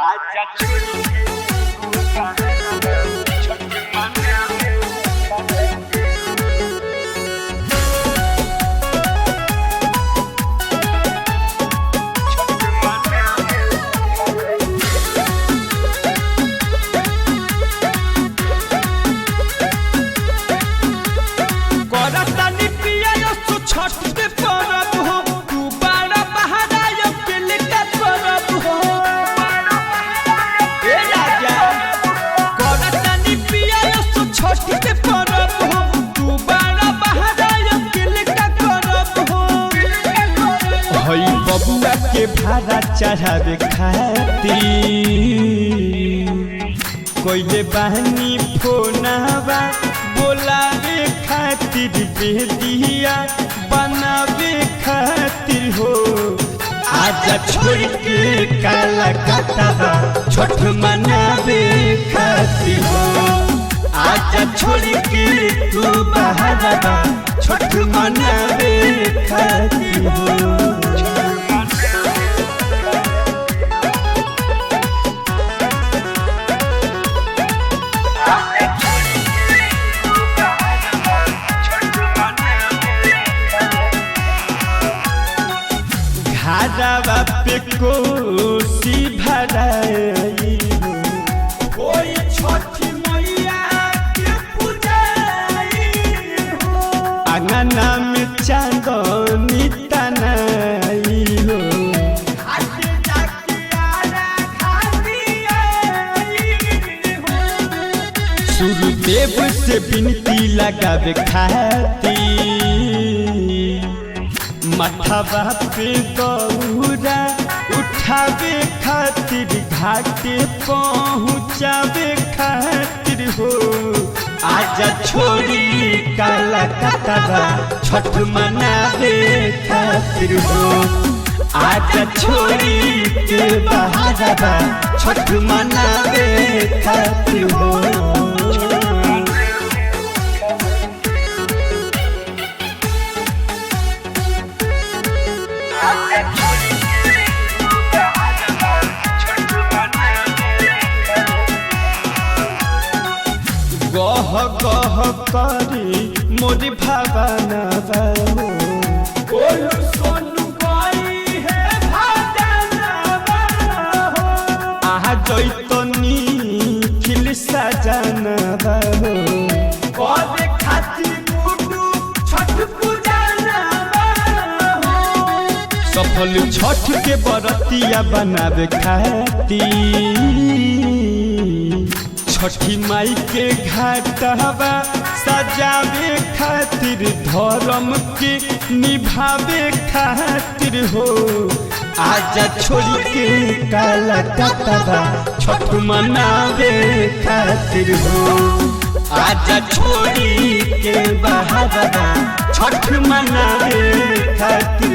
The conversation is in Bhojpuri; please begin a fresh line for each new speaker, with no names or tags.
आजा छोड़ के तू कहां छठ मनावे
छठ के परब हो तू बड़ा बहाराय पिल का परब हो ए राजा करतनी पिया सो छठ के परब हो तू बड़ा बहाराय पिल का परब हो हई बबुआ के भाड़ा चढ़ावे खातिर कोइले बहनी फोनवा बोलावे खातिर बेदिया बनावे खातिर हो आजा छोड़ के काला कटवा छठ मनावे खातिर हो आजा छोड़ के तू बहारवा छठ मनावे खातिर हो घारावा पे कोसी भराई हो कोई छठी मैया के पूजाई हो अंगना में चांदनी तनाई हो आके जाके आरा खाती आई हो सूर्यदेव से विनती लगावे खाती मथवा पे गौरा उठावे खातिर घाटे पहुँचावे खातिर हो आजा छोड़ी काला कटवा छठ मनावे खातिर हो आजा छोड़ी के बहारवा छठ मनावे खातिर हो गह गह करी मोरी भावना बाबू बोलू सोनू गई है भावना बाबू आहा जैतनी खिल सजना बाबू कदे खातिर गुडू छठ पूजाना बाबू सफल छठ के बरतिया बनावे खातिर छठी माई के घाटवा सजावे खातिर धर्म के निभावे खातिर हो आजा छोड़ के काला कटवा छठ मनावे खातिर हो आजा छोड़ी के बहारवा छठ मनावे खातिर